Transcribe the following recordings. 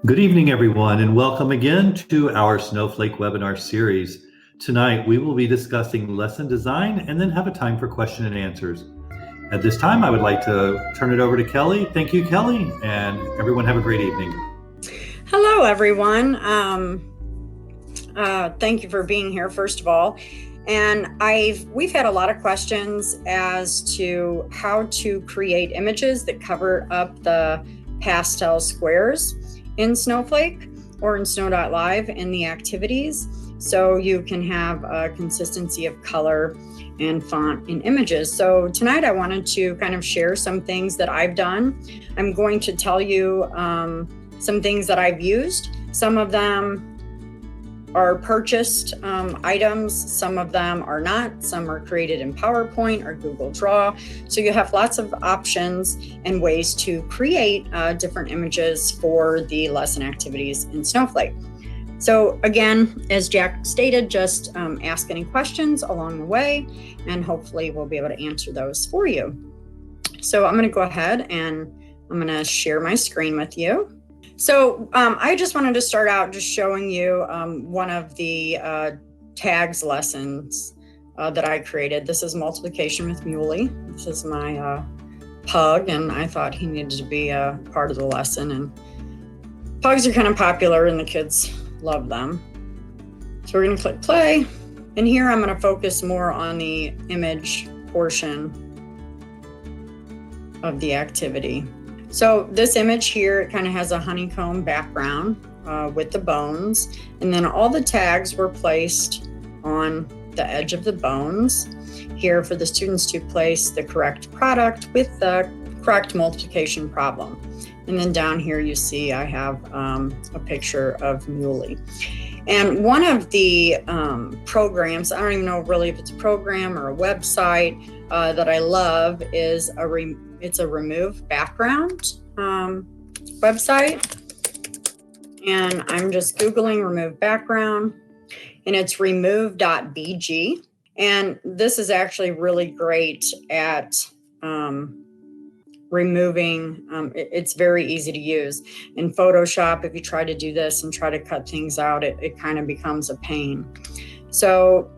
Good evening, everyone, and welcome again to our Snowflake webinar series. Tonight, we will be discussing lesson design and then have a time for question and answers. At this time, I would like to turn it over to Kelly. Thank you, Kelly, and everyone have a great evening. Hello, everyone. Thank you for being here, first of all. And we've had a lot of questions as to how to create images that cover up the pastel squares in Snowflake or in Snow.live in the activities, so you can have a consistency of color and font in images. So tonight I wanted to kind of share some things that I've done. I'm going to tell you some things that I've used. Some of them are purchased items, some of them are not, some are created in PowerPoint or Google Draw. So you have lots of options and ways to create different images for the lesson activities in Snowflake. So again, as Jack stated, just ask any questions along the way, and hopefully we'll be able to answer those for you. So I'm going to go ahead and I'm going to share my screen with you. So I just wanted to start out just showing you one of the tags lessons that I created. This is multiplication with Muley. This is my pug, and I thought he needed to be a part of the lesson. And pugs are kind of popular and the kids love them. So we're going to click play. And here I'm going to focus more on the image portion of the activity. So this image here, it kind of has a honeycomb background with the bones, and then all the tags were placed on the edge of the bones here for the students to place the correct product with the correct multiplication problem. And then down here you see I have a picture of Muley. And one of the programs, I don't even know really if it's a program or a website that I love, is it's a remove background website. And I'm just Googling remove background, and it's remove.bg. And this is actually really great at removing. It's very easy to use. In Photoshop, if you try to do this and try to cut things out, it kind of becomes a pain. So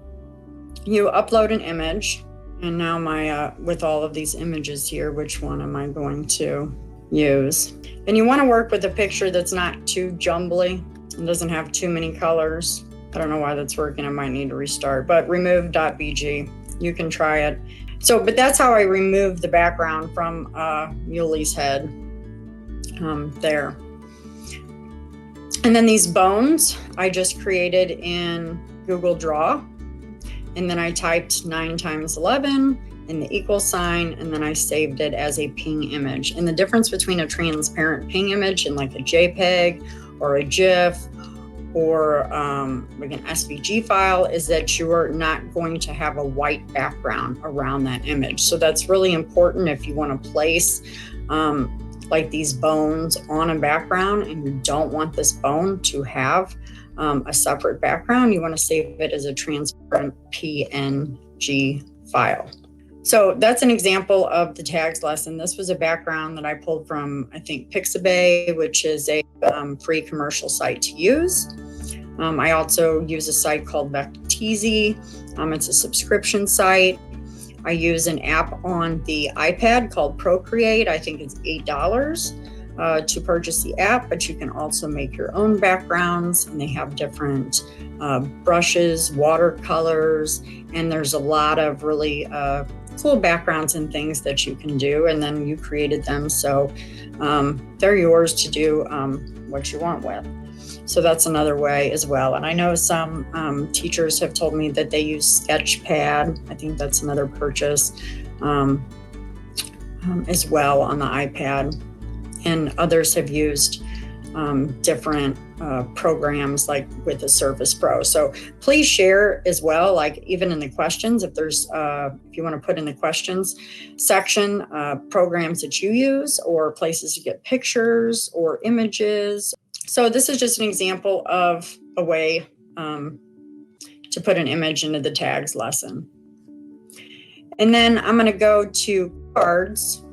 you upload an image. And now with all of these images here, which one am I going to use? And you want to work with a picture that's not too jumbly and doesn't have too many colors. I don't know why that's working. I might need to restart, but remove.bg, you can try it. So, but that's how I remove the background from Muley's head there. And then these bones I just created in Google Draw. And then I typed 9 times 11 and the equal sign, and then I saved it as a PNG image. And the difference between a transparent PNG image and like a JPEG or a GIF or like an SVG file is that you are not going to have a white background around that image. So that's really important if you want to place like these bones on a background and you don't want this bone to have a separate background. You want to save it as a transparent PNG file. So that's an example of the tags lesson. This was a background that I pulled from, I think, Pixabay, which is a free commercial site to use. I also use a site called Vecteezy. It's a subscription site. I use an app on the iPad called Procreate. I think it's $8 to purchase the app, but you can also make your own backgrounds, and they have different brushes, watercolors, and there's a lot of really cool backgrounds and things that you can do, and then you created them, so they're yours to do what you want with. So that's another way as well. And I know some teachers have told me that they use Sketchpad. I think that's another purchase as well on the iPad. And others have used different programs like with the Surface Pro. So please share as well, like even in the questions, if there's, if you want to put in the questions section, programs that you use or places to get pictures or images. So this is just an example of a way to put an image into the tags lesson. And then I'm going to go to cards.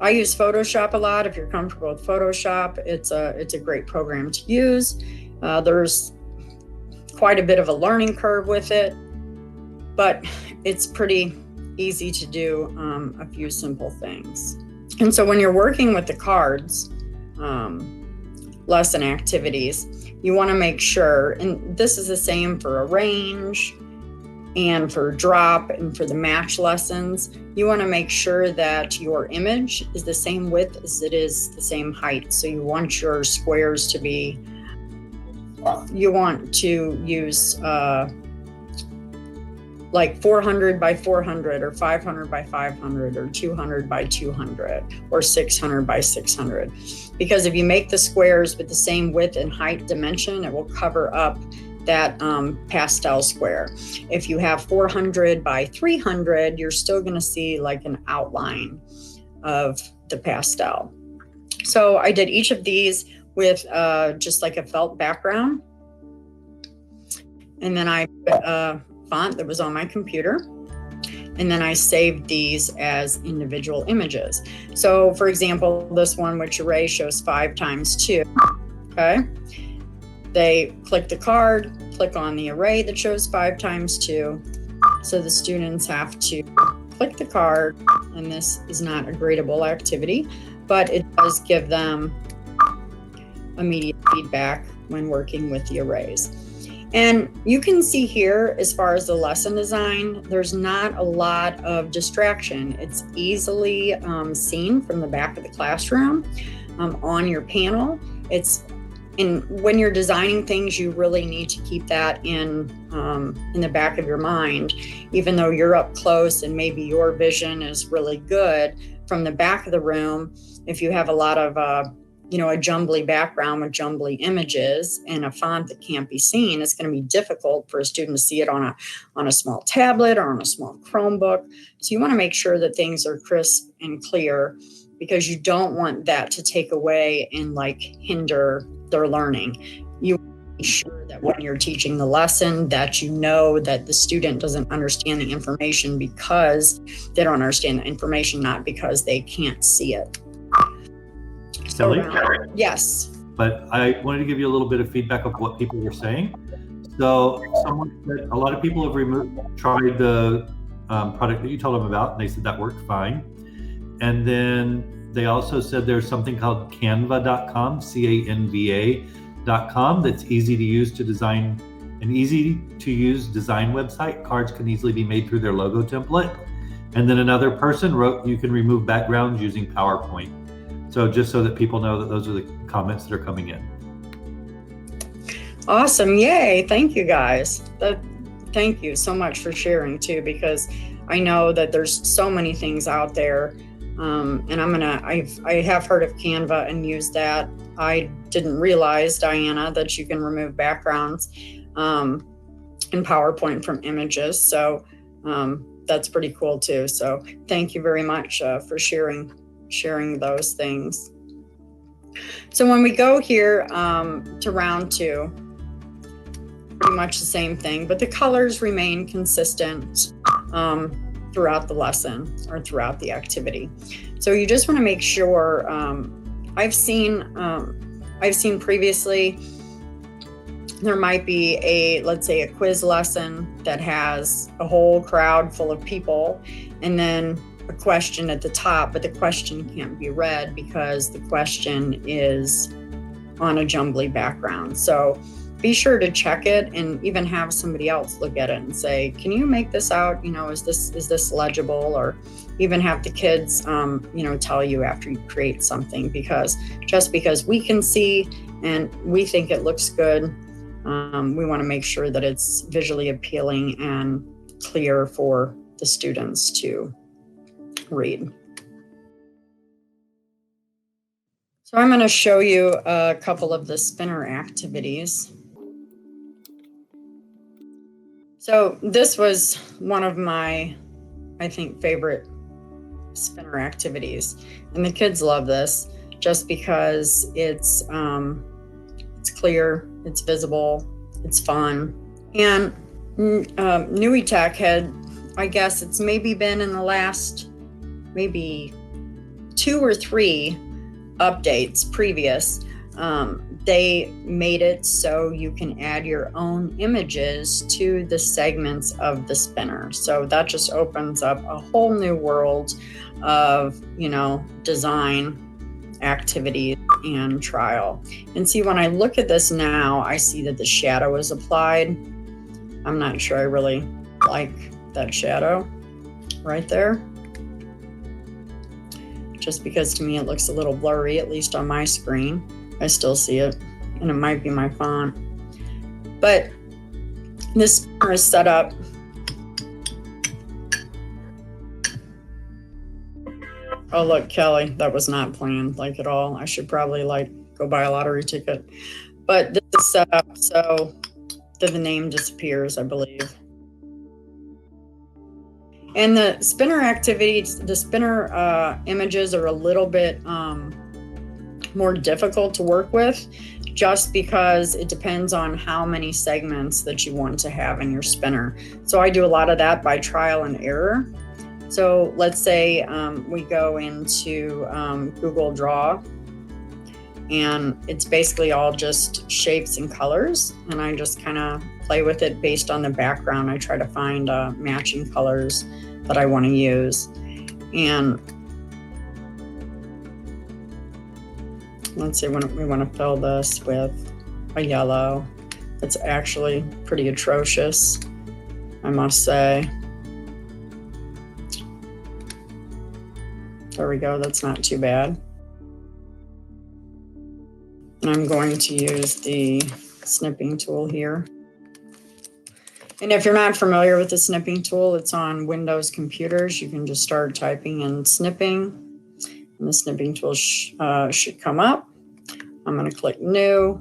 I use Photoshop a lot. If you're comfortable with Photoshop, it's a great program to use. There's quite a bit of a learning curve with it, but it's pretty easy to do a few simple things. And so when you're working with the cards, lesson activities, you want to make sure, and this is the same for arrange and for drop and for the match lessons, you want to make sure that your image is the same width as it is the same height. So you want your squares to be, you want to use like 400 by 400 or 500 by 500 or 200 by 200 or 600 by 600. Because if you make the squares with the same width and height dimension, it will cover up that pastel square. If you have 400 by 300, you're still going to see like an outline of the pastel. So I did each of these with just like a felt background. And then I put a font that was on my computer. And then I saved these as individual images. So for example, this one, which array shows 5 times 2, okay? They click the card, click on the array that shows 5 times 2. So the students have to click the card, and this is not a gradable activity, but it does give them immediate feedback when working with the arrays. And you can see here, as far as the lesson design, there's not a lot of distraction. It's easily seen from the back of the classroom on your panel. And when you're designing things, you really need to keep that in the back of your mind, even though you're up close and maybe your vision is really good from the back of the room. If you have a lot of, a jumbly background with jumbly images and a font that can't be seen, it's going to be difficult for a student to see it on a small tablet or on a small Chromebook. So you want to make sure that things are crisp and clear, because you don't want that to take away and hinder their learning. You want to be sure that when you're teaching the lesson, that you know that the student doesn't understand the information because they don't understand the information, not because they can't see it. Kelly? Yes. But I wanted to give you a little bit of feedback of what people were saying. So someone said a lot of people have tried the product that you told them about, and they said that worked fine. And then they also said there's something called canva.com, canva.com, that's easy to use to design, an easy to use design website. Cards can easily be made through their logo template. And then another person wrote, you can remove backgrounds using PowerPoint. So just so that people know that those are the comments that are coming in. Awesome. Yay. Thank you guys. Thank you so much for sharing too, because I know that there's so many things out there. And I have heard of Canva and used that. I didn't realize, Diana, that you can remove backgrounds in PowerPoint from images. So that's pretty cool too. So thank you very much for sharing those things. So when we go here to round 2, pretty much the same thing, but the colors remain consistent throughout the lesson or throughout the activity. So you just want to make sure, I've seen previously, there might be let's say a quiz lesson that has a whole crowd full of people, and then a question at the top, but the question can't be read because the question is on a jumbly background. So be sure to check it, and even have somebody else look at it and say, can you make this out? Is this legible? Or even have the kids, tell you after you create something, because just because we can see and we think it looks good, we want to make sure that it's visually appealing and clear for the students to read. So I'm going to show you a couple of the spinner activities. So this was one of my, I think, favorite spinner activities, and the kids love this just because it's clear, it's visible, it's fun. And NUITEQ had, I guess it's maybe been in the last maybe 2 or 3 updates previous, they made it so you can add your own images to the segments of the spinner. So that just opens up a whole new world of, design activities and trial. And see, when I look at this now, I see that the shadow is applied. I'm not sure I really like that shadow right there, just because to me it looks a little blurry, at least on my screen. I still see it, and it might be my font. But this spinner is set up oh, look, Kelly, that was not planned at all. I should probably go buy a lottery ticket. But this is set up so that the name disappears, I believe. And the spinner activities, the spinner images are a little bit more difficult to work with, just because it depends on how many segments that you want to have in your spinner. So I do a lot of that by trial and error. So let's say we go into Google Draw, and it's basically all just shapes and colors, and I just kind of play with it based on the background. I try to find matching colors that I want to use. And let's say we want to fill this with a yellow. It's actually pretty atrocious, I must say. There we go, that's not too bad. And I'm going to use the snipping tool here. And if you're not familiar with the snipping tool, it's on Windows computers. You can just start typing and snipping, and the snipping tool should come up. I'm going to click New,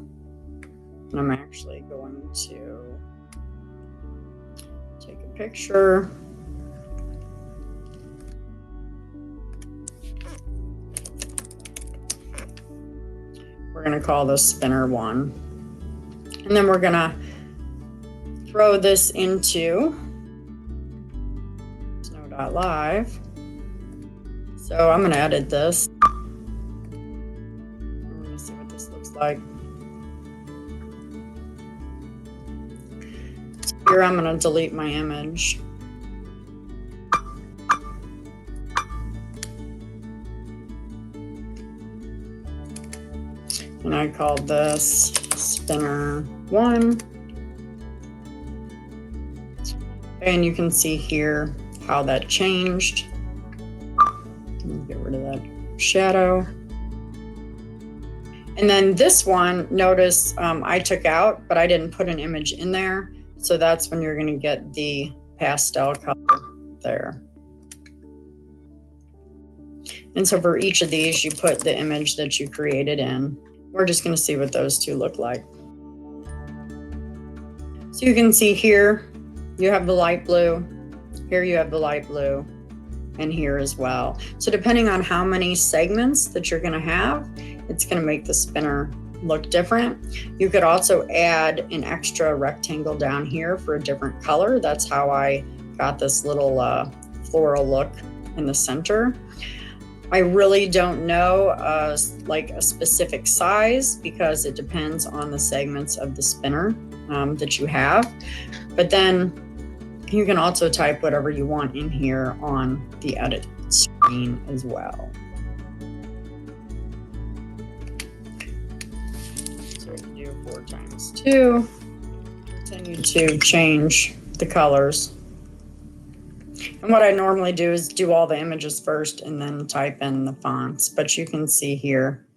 and I'm actually going to take a picture. We're going to call this spinner 1. And then we're going to throw this into snow.live. So I'm going to edit this. I'm going to see what this looks like. So here I'm going to delete my image. And I called this spinner 1. And you can see here how that changed. Get rid of that shadow. And then this one, notice I took out, but I didn't put an image in there. So that's when you're going to get the pastel color there. And so for each of these, you put the image that you created in. We're just going to see what those two look like. So you can see here, you have the light blue. Here you have the light blue, and here as well. So depending on how many segments that you're going to have, it's going to make the spinner look different. You could also add an extra rectangle down here for a different color. That's how I got this little floral look in the center. I really don't know like a specific size, because it depends on the segments of the spinner that you have. But then you can also type whatever you want in here on the edit screen as well. So we can do 4 times 2. Continue to change the colors. And what I normally do is do all the images first and then type in the fonts. But you can see here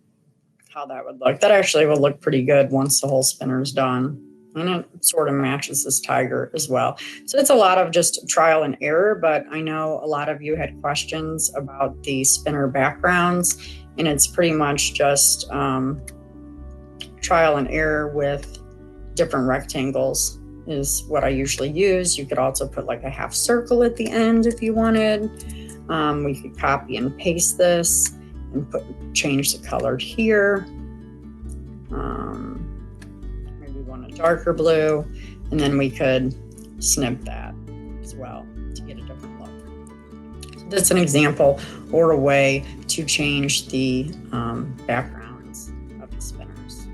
how that would look. That actually will look pretty good once the whole spinner is done. And it sort of matches this tiger as well. So it's a lot of just trial and error, but I know a lot of you had questions about the spinner backgrounds, and it's pretty much just trial and error with different rectangles is what I usually use. You could also put like a half circle at the end if you wanted. We could copy and paste this and change the color here. Maybe want a darker blue, and then we could snip that as well to get a different look. So That's an example or a way to change the backgrounds of the spinners.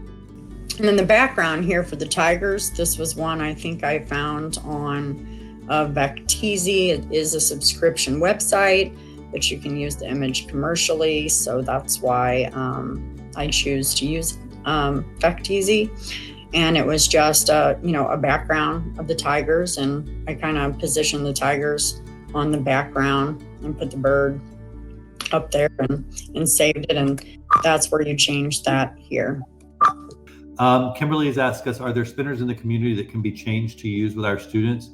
And then the background here for the tigers, this was one I think I found on Vecteezy. It is a subscription website, but you can use the image commercially. So that's why I choose to use Vecteezy. And it was just a background of the tigers, and I kind of positioned the tigers on the background and put the bird up there and saved it, and that's where you change that here. Kimberly has asked us, are there spinners in the community that can be changed to use with our students?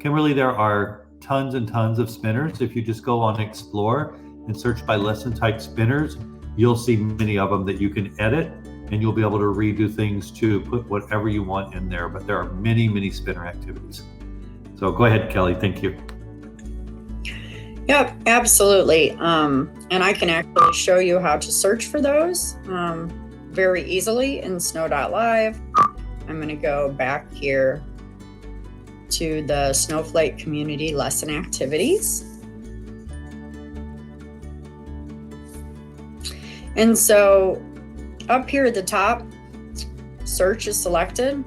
Kimberly, there are tons and tons of spinners. If you just go on Explore and search by lesson type spinners, you'll see many of them that you can edit, and you'll be able to redo things to put whatever you want in there. But there are many, many spinner activities. So go ahead, Kelly. Thank you. Yep, absolutely. And I can actually show you how to search for those very easily in Snow.live. I'm going to go back here to the Snowflake Community Lesson Activities. And so up here at the top, search is selected,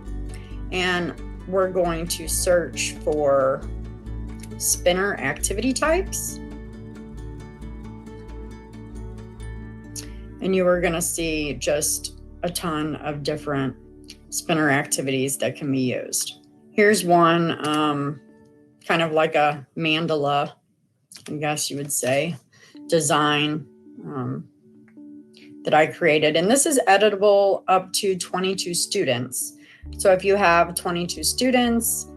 and we're going to search for spinner activity types. And you are going to see just a ton of different spinner activities that can be used. Here's one, kind of like a mandala, I guess you would say, design that I created. And this is editable up to 22 students. So if you have 22 students,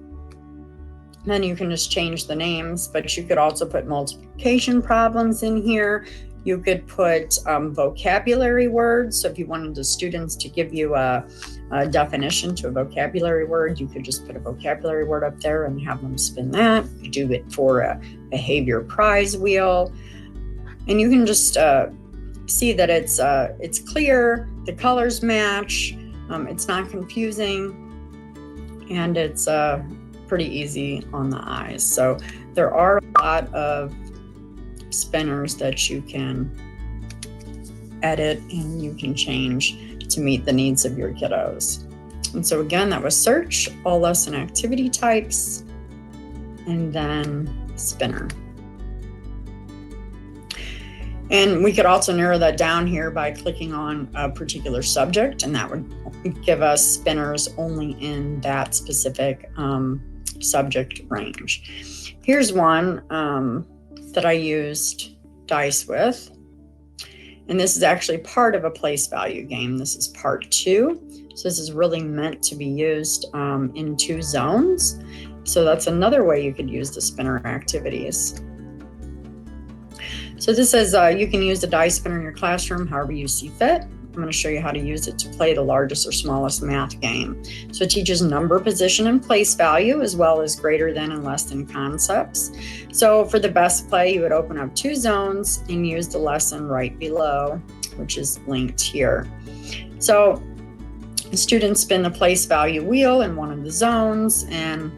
then you can just change the names, but you could also put multiplication problems in here. You could put vocabulary words. So if you wanted the students to give you a definition to a vocabulary word, you could just put a vocabulary word up there and have them spin that. You do it for a behavior prize wheel. And you can just see that it's clear, the colors match, it's not confusing, and it's pretty easy on the eyes. So there are a lot of spinners that you can edit and you can change to meet the needs of your kiddos. And so again, that was search, all lesson activity types, and then spinner. And we could also narrow that down here by clicking on a particular subject, and that would give us spinners only in that specific subject range. Here's one that I used dice with, and this is actually part of a place value game. This is part 2. So this is really meant to be used in 2 zones. So that's another way you could use the spinner activities. So this says you can use the dice spinner in your classroom however you see fit. I'm going to show you how to use it to play the largest or smallest math game. So it teaches number, position, and place value, as well as greater than and less than concepts. So for the best play, you would open up 2 zones and use the lesson right below, which is linked here. So the students spin the place value wheel in one of the zones and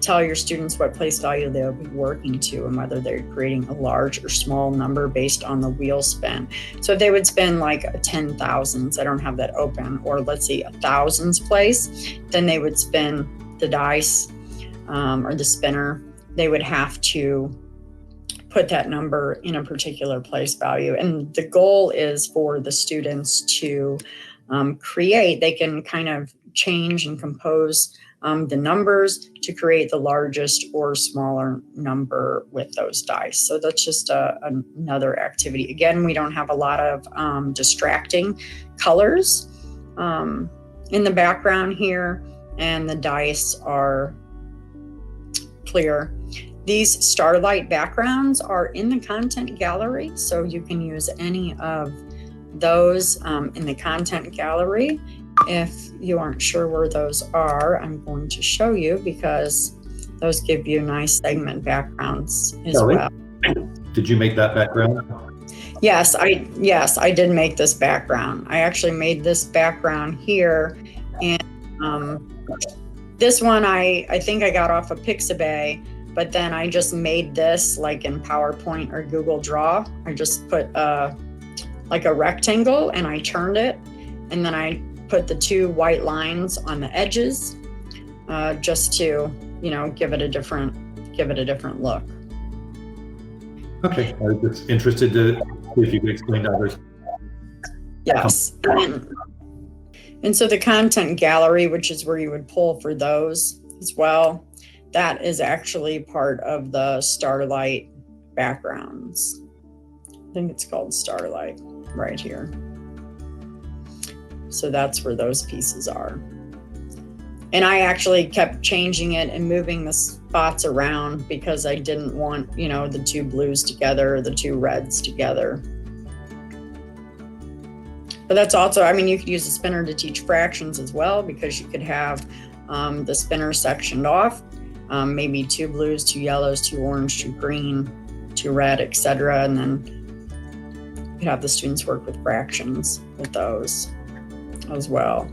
tell your students what place value they'll be working to and whether they're creating a large or small number based on the wheel spin. So if they would spin like a 10,000s, I don't have that open, or let's say a thousands place, then they would spin the dice or the spinner. They would have to put that number in a particular place value. And the goal is for the students to create, they can kind of change and compose the numbers to create the largest or smaller number with those dice. So that's just another activity. Again, we don't have a lot of distracting colors in the background here, and the dice are clear. These starlight backgrounds are in the content gallery, so you can use any of those in the content gallery. If you aren't sure where those are, I'm going to show you because those give you nice segment backgrounds as well. Did you make that background? Yes, I did make this background. I actually made this background here, and this one I think I got off of Pixabay, but then I just made this like in PowerPoint or Google Draw. I just put like a rectangle and I turned it, and then I put the two white lines on the edges just to, you know, give it a different look. Okay, I was just interested to see if you could explain to others. Yes. And so the content gallery, which is where you would pull for those as well, that is actually part of the Starlight backgrounds. I think it's called Starlight right here. So that's where those pieces are. And I actually kept changing it and moving the spots around because I didn't want, you know, the two blues together or the two reds together. But that's also, I mean, you could use a spinner to teach fractions as well, because you could have the spinner sectioned off, maybe two blues, two yellows, two orange, two green, two red, etc. And then you could have the students work with fractions with those as well.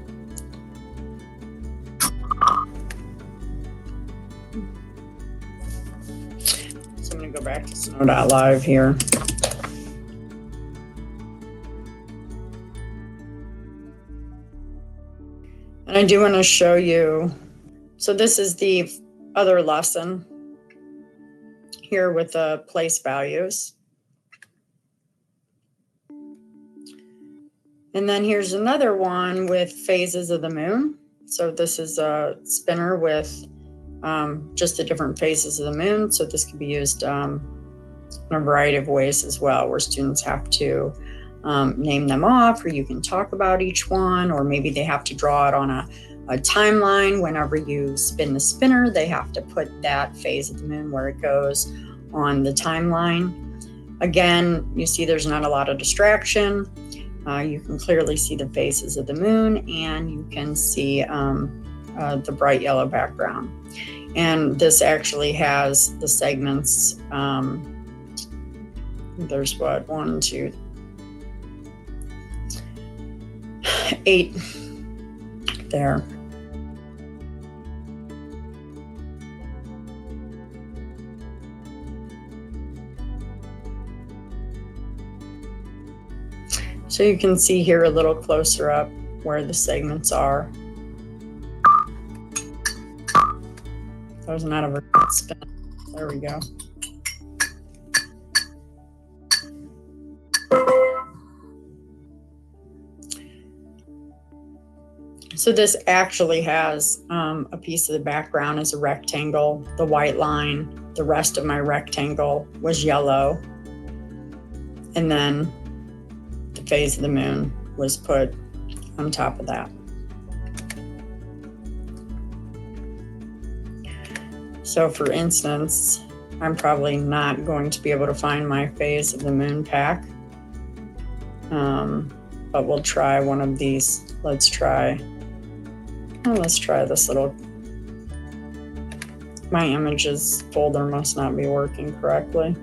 So I'm going to go back to Snow.live here. And I do want to show you, so this is the other lesson here with the place values. And then here's another one with phases of the moon. So this is a spinner with just the different phases of the moon. So this can be used in a variety of ways as well, where students have to name them off, or you can talk about each one, or maybe they have to draw it on a timeline. Whenever you spin the spinner, they have to put that phase of the moon where it goes on the timeline. Again, you see there's not a lot of distraction. You can clearly see the phases of the moon, and you can see the bright yellow background. And this actually has the segments. There's what, 1, 2, 8 there. So you can see here a little closer up where the segments are. That was not a very good spin. There we go. So this actually has a piece of the background as a rectangle, the white line. The rest of my rectangle was yellow. And then the phase of the moon was put on top of that. So for instance, I'm probably not going to be able to find my phase of the moon pack. But we'll try one of these. Let's try this little, my images folder must not be working correctly.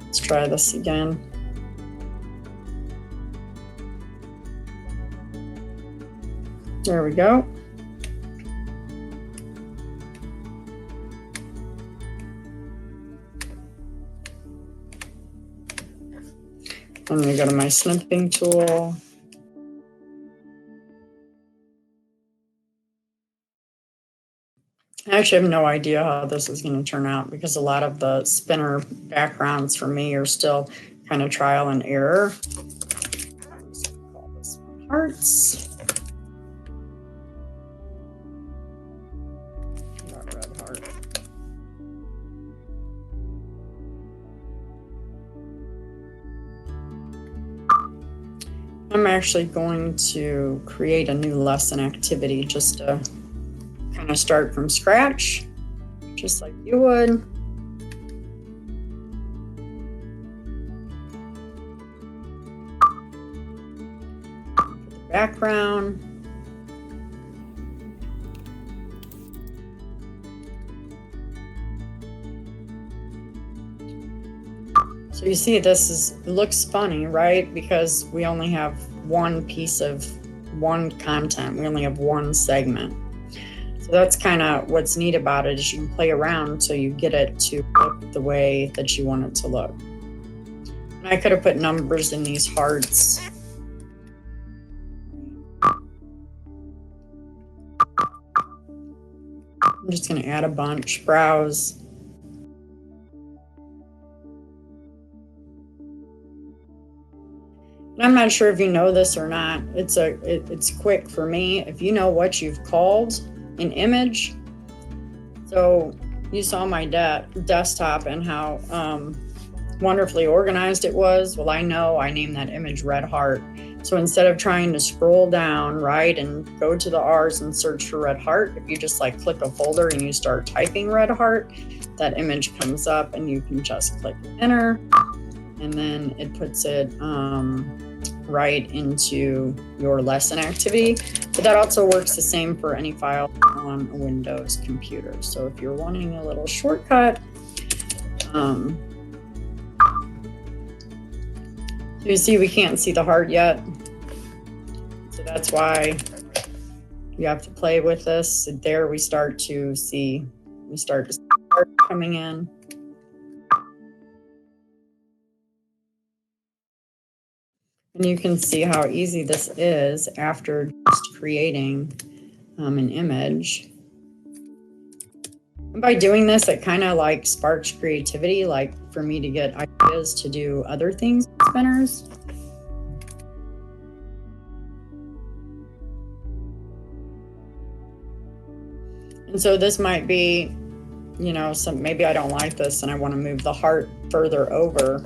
Let's try this again. There we go. I'm going to go to my snipping tool. I actually have no idea how this is going to turn out, because a lot of the spinner backgrounds for me are still kind of trial and error. Let's call this one hearts. Got red heart. I'm actually going to create a new lesson activity just to kind of start from scratch, just like you would. For the background. So you see it looks funny, right? Because we only have one piece of one content. We only have one segment. So So that's kind of what's neat about it, is you can play around so you get it to look the way that you want it to look. And I could have put numbers in these hearts. I'm just going to add a bunch, browse. And I'm not sure if you know this or not. It's quick for me. If you know what you've called an image, so you saw my desktop and how wonderfully organized it was. Well, I know I named that image Red Heart. So instead of trying to scroll down, right, and go to the R's and search for Red Heart, if you just like click a folder and you start typing Red Heart, that image comes up and you can just click enter, and then it puts it right into your lesson activity. But that also works the same for any file on a Windows computer. So if you're wanting a little shortcut, you see we can't see the heart yet. So that's why you have to play with this. There we start to see the heart coming in. And you can see how easy this is after just creating an image. And by doing this, it kind of like sparks creativity, like for me to get ideas to do other things with spinners. And so this might be, you know, maybe I don't like this and I want to move the heart further over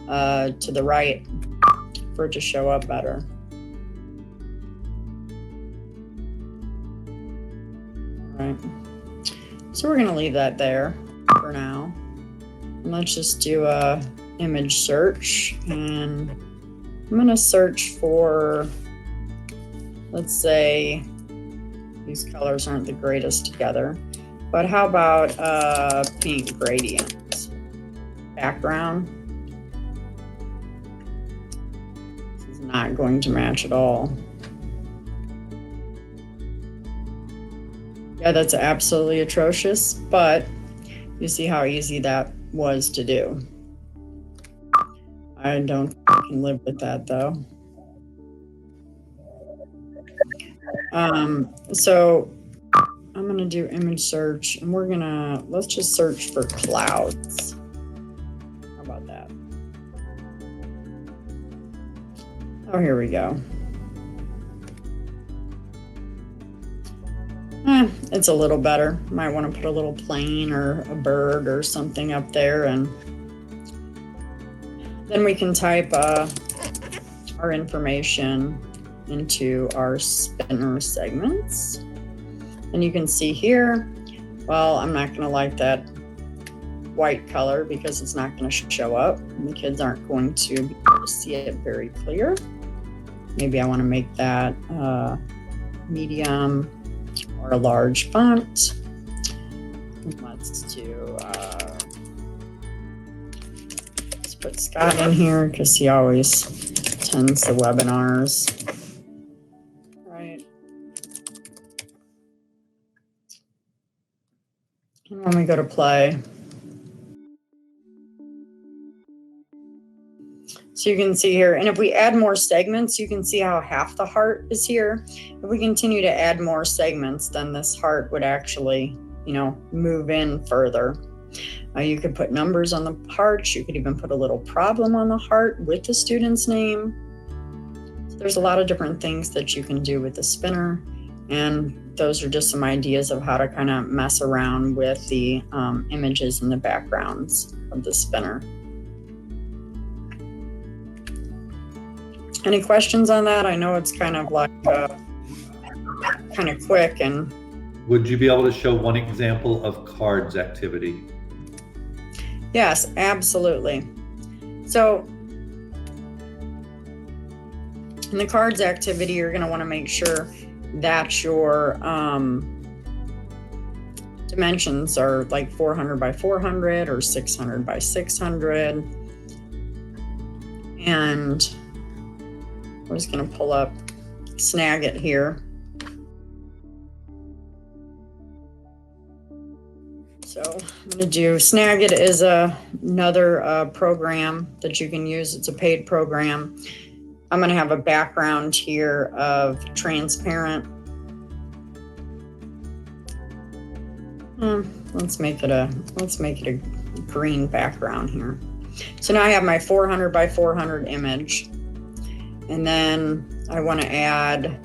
to the right for it to show up better. All right. So we're going to leave that there for now. And let's just do a image search, and I'm going to search for, let's say, these colors aren't the greatest together, but how about pink gradient background? This is not going to match at all. Yeah, that's absolutely atrocious, but you see how easy that was to do. I don't think I can live with that though. So I'm gonna do image search, and let's just search for clouds. How about that? Oh, here we go. It's a little better. Might want to put a little plane or a bird or something up there, and then we can type our information into our spinner segments. And you can see here, well, I'm not going to like that white color because it's not going to show up. And the kids aren't going to be able to see it very clear. Maybe I want to make that medium or a large font. Let's do, let's put Scott in here because he always attends the webinars. Right. And when we go to play, so you can see here, and if we add more segments, you can see how half the heart is here. If we continue to add more segments, then this heart would actually, you know, move in further. You could put numbers on the heart. You could even put a little problem on the heart with the student's name. So there's a lot of different things that you can do with the spinner. And those are just some ideas of how to kind of mess around with the images and the backgrounds of the spinner. Any questions on that? I know it's kind of like kind of quick. And would you be able to show one example of cards activity? Yes, absolutely. So in the cards activity, you're going to want to make sure that your dimensions are like 400 by 400 or 600 by 600. And we're just going to pull up Snagit here. So I'm going to do Snagit is another program that you can use. It's a paid program. I'm going to have a background here of transparent. Let's make it a green background here. So now I have my 400 by 400 image, and then I want to add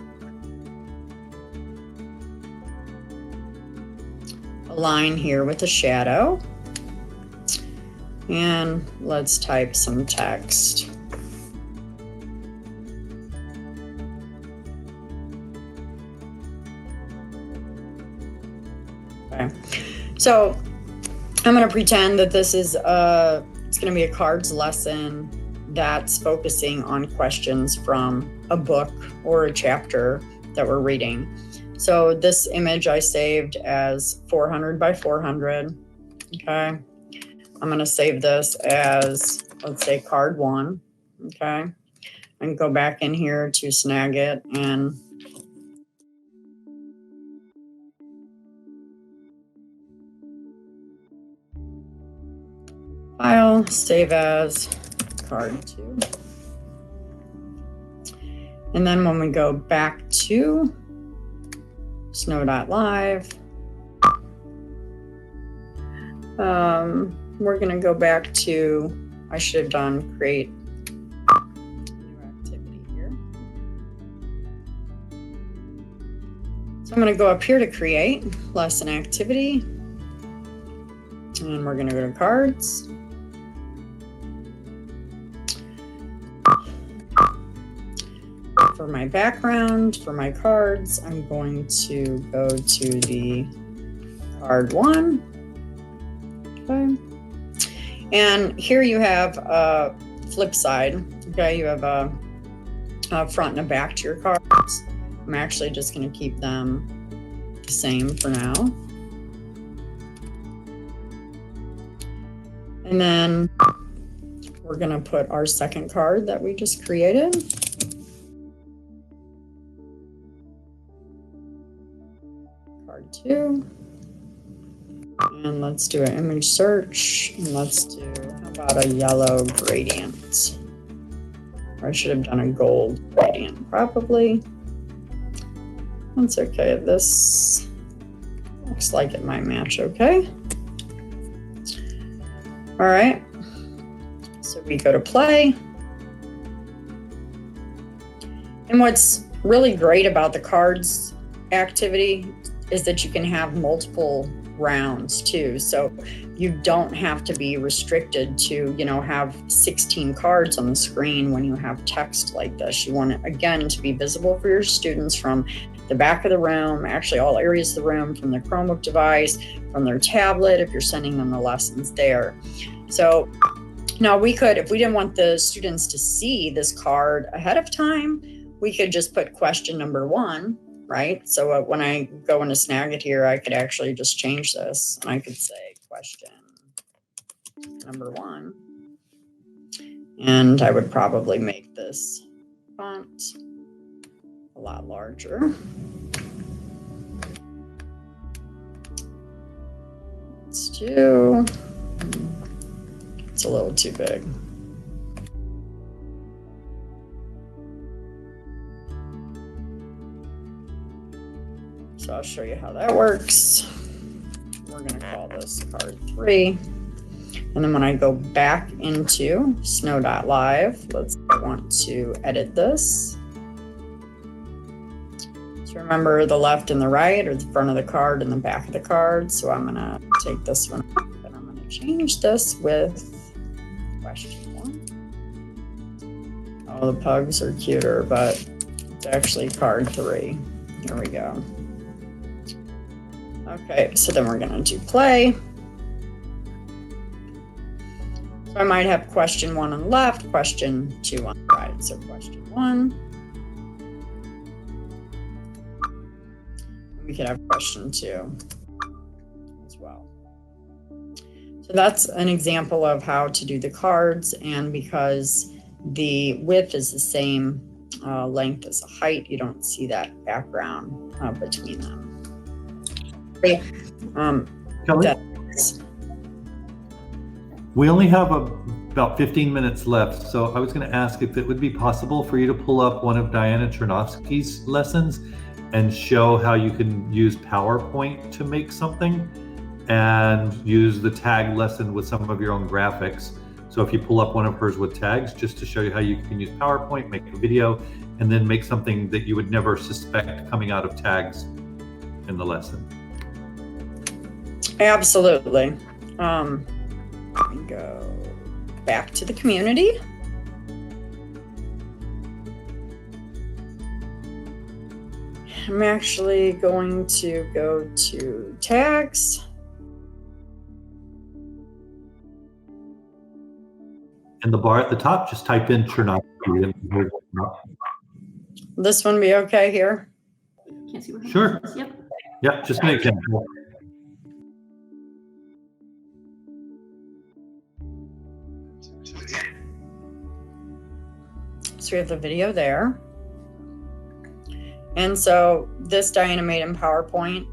a line here with a shadow, and let's type some text. Okay, so I'm going to pretend that this is it's going to be a cards lesson that's focusing on questions from a book or a chapter that we're reading. So this image I saved as 400 by 400. Okay, I'm going to save this as, let's say, card 1. Okay, and go back in here to Snagit and file, save as card 2. And then when we go back to Snow.live, we're going to go back to, I should have done create new activity here. So I'm going to go up here to create lesson activity, and we're going to go to cards. For my background, for my cards, I'm going to go to the card 1. Okay. And here you have a flip side. Okay, you have a front and a back to your cards. I'm actually just going to keep them the same for now. And then we're going to put our second card that we just created. Card 2. And let's do an image search. And let's do, how about a yellow gradient? Or I should have done a gold gradient, probably. That's okay. This looks like it might match okay. All right. So we go to play. And what's really great about the cards activity is that you can have multiple rounds too. So you don't have to be restricted to, have 16 cards on the screen when you have text like this. You want it, again, to be visible for your students from the back of the room, actually all areas of the room, from their Chromebook device, from their tablet, if you're sending them the lessons there. So now we could, if we didn't want the students to see this card ahead of time, we could just put question number 1, right? So when I go into Snagit here, I could actually just change this. And I could say question number 1. And I would probably make this font a lot larger. Let's do, it's a little too big. So I'll show you how that works. We're going to call this card 3. And then when I go back into Snow.live, I want to edit this. So remember the left and the right, or the front of the card and the back of the card. So I'm going to take this one up, and I'm going to change this with question 1. Oh, the pugs are cuter, but it's actually card 3. Here we go. Okay, so then we're going to do play. So I might have question 1 on the left, question 2 on the right. So question 1. We could have question 2 as well. So that's an example of how to do the cards. And because the width is the same length as the height, you don't see that background between them. Kelly, questions? We only have about 15 minutes left, so I was going to ask if it would be possible for you to pull up one of Diana Chernovsky's lessons and show how you can use PowerPoint to make something and use the tag lesson with some of your own graphics. So if you pull up one of hers with tags, just to show you how you can use PowerPoint, make a video, and then make something that you would never suspect coming out of tags in the lesson. Absolutely. Let me go back to the community. I'm actually going to go to tags. In the bar at the top, just type in Chernovsky. This one be okay here? Can't see what Sure. says. Yep. Yep, just an example. So we have the video there. And so this Diana made in PowerPoint.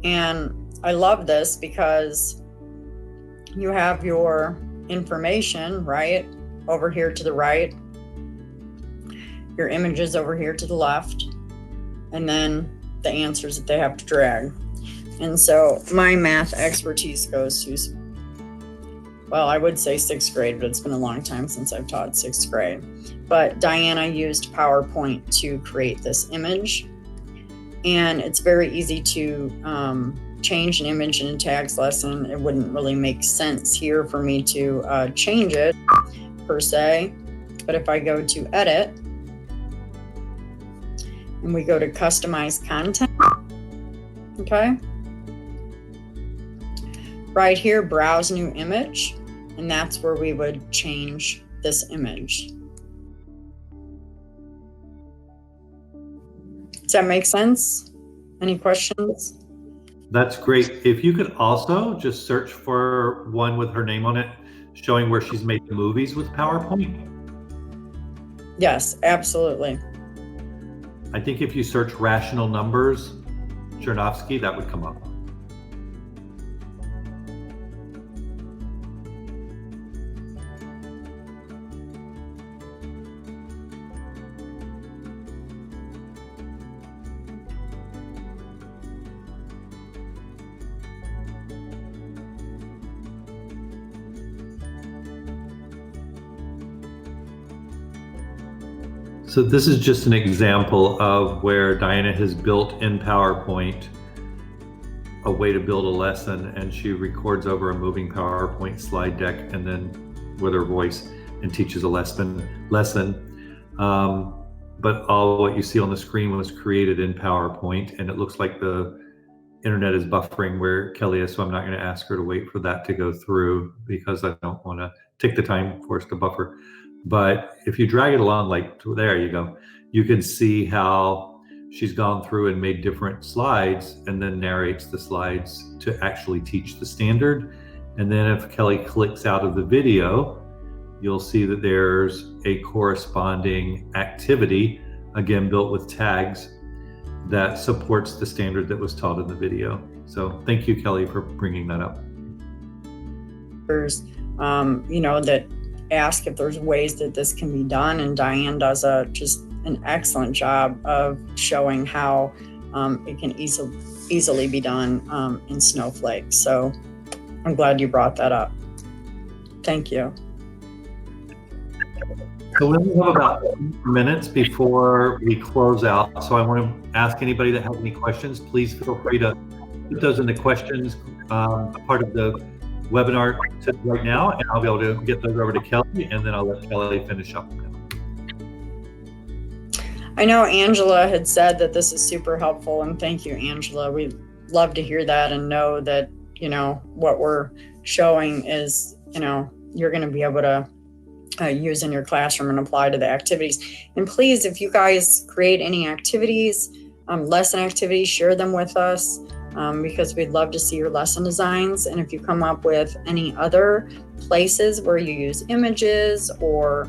And I love this because you have your information, right, over here to the right, your images over here to the left, and then the answers that they have to drag. And so my math expertise goes to, well, I would say 6th grade, but it's been a long time since I've taught 6th grade. But Diana used PowerPoint to create this image. And it's very easy to change an image in a tags lesson. It wouldn't really make sense here for me to change it per se. But if I go to edit and we go to customize content, okay? Right here, browse new image, and that's where we would change this image. Does that make sense? Any questions? That's great. If you could also just search for one with her name on it, showing where she's made the movies with PowerPoint. Yes, absolutely. I think if you search rational numbers, Chernovsky, that would come up. So this is just an example of where Diana has built in PowerPoint a way to build a lesson, and she records over a moving PowerPoint slide deck and then with her voice and teaches a lesson. But all what you see on the screen was created in PowerPoint, and it looks like the internet is buffering where Kelly is, so I'm not going to ask her to wait for that to go through because I don't want to take the time for us to buffer. But if you drag it along, like there you go, you can see how she's gone through and made different slides and then narrates the slides to actually teach the standard. And then if Kelly clicks out of the video, you'll see that there's a corresponding activity, again, built with tags that supports the standard that was taught in the video. So thank you, Kelly, for bringing that up. That ask if there's ways that this can be done, and Diane does just an excellent job of showing how it can easily be done in Snowflake. So I'm glad you brought that up. Thank you. So we only have about 2 minutes before we close out. So I want to ask anybody that has any questions, please feel free to put those in the questions part of the webinar right now, and I'll be able to get those over to Kelly, and then I'll let Kelly finish up. I know Angela had said that this is super helpful, and thank you, Angela. We love to hear that and know that, what we're showing is, you're going to be able to use in your classroom and apply to the activities. And please, if you guys create any activities, lesson activities, share them with us. Because we'd love to see your lesson designs. And if you come up with any other places where you use images or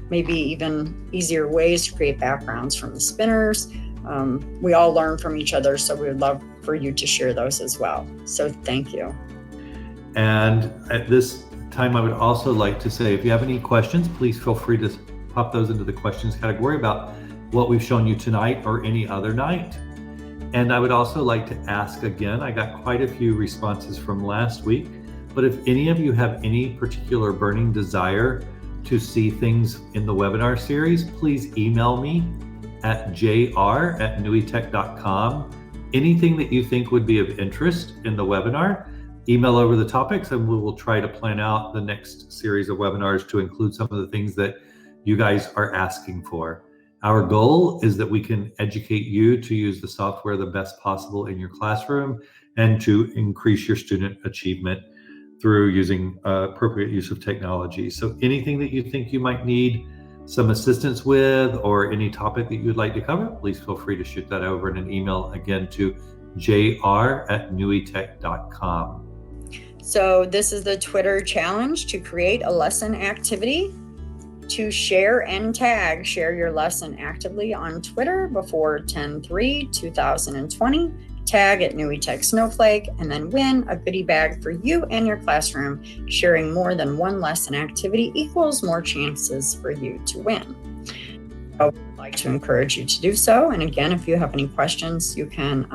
maybe even easier ways to create backgrounds from the spinners, we all learn from each other. So we would love for you to share those as well. So thank you. And at this time, I would also like to say, if you have any questions, please feel free to pop those into the questions category about what we've shown you tonight or any other night. And I would also like to ask again, I got quite a few responses from last week, but if any of you have any particular burning desire to see things in the webinar series, please email me at jr@nuitec.com. Anything that you think would be of interest in the webinar, email over the topics and we will try to plan out the next series of webinars to include some of the things that you guys are asking for. Our goal is that we can educate you to use the software the best possible in your classroom and to increase your student achievement through using appropriate use of technology. So anything that you think you might need some assistance with or any topic that you'd like to cover, please feel free to shoot that over in an email again to jr@nuitec.com. So this is the Twitter challenge to create a lesson activity. To share and tag, share your lesson actively on Twitter before 10/3/2020. Tag at NUITEQ Snowflake and then win a goodie bag for you and your classroom. Sharing more than one lesson activity equals more chances for you to win. I would like to encourage you to do so. And again, if you have any questions, you can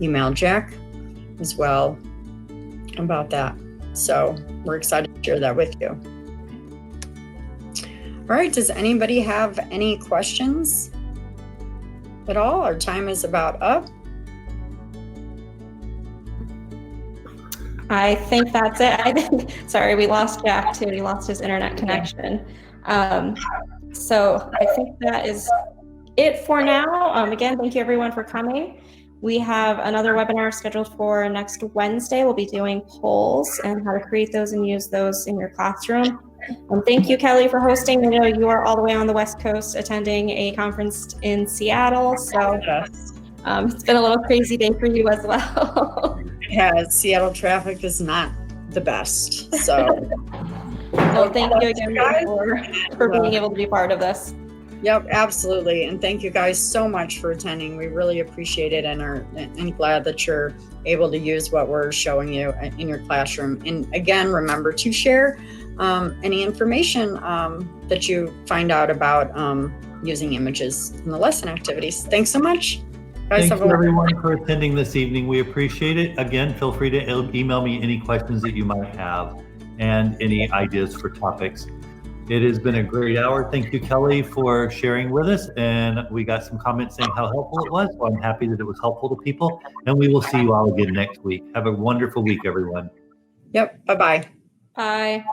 email Jack as well about that. So we're excited to share that with you. All right, does anybody have any questions at all? Our time is about up. I think that's it. Sorry, we lost Jack too. He lost his internet connection. So I think that is it for now. Again, thank you everyone for coming. We have another webinar scheduled for next Wednesday. We'll be doing polls and how to create those and use those in your classroom. And thank you, Kelly, for hosting. I know you are all the way on the West Coast attending a conference in Seattle. So it's been a little crazy day for you as well. Yeah, Seattle traffic is not the best. So well, thank you again for being able to be part of this. Yep, absolutely. And thank you guys so much for attending. We really appreciate it and are glad that you're able to use what we're showing you in your classroom. And again, remember to share any information that you find out about using images in the lesson activities. Thanks so much. Guys, thank you everyone for attending this evening. We appreciate it. Again, feel free to email me any questions that you might have and any ideas for topics. It has been a great hour. Thank you, Kelly, for sharing with us. And we got some comments saying how helpful it was. So I'm happy that it was helpful to people. And we will see you all again next week. Have a wonderful week, everyone. Yep. Bye-bye. Bye.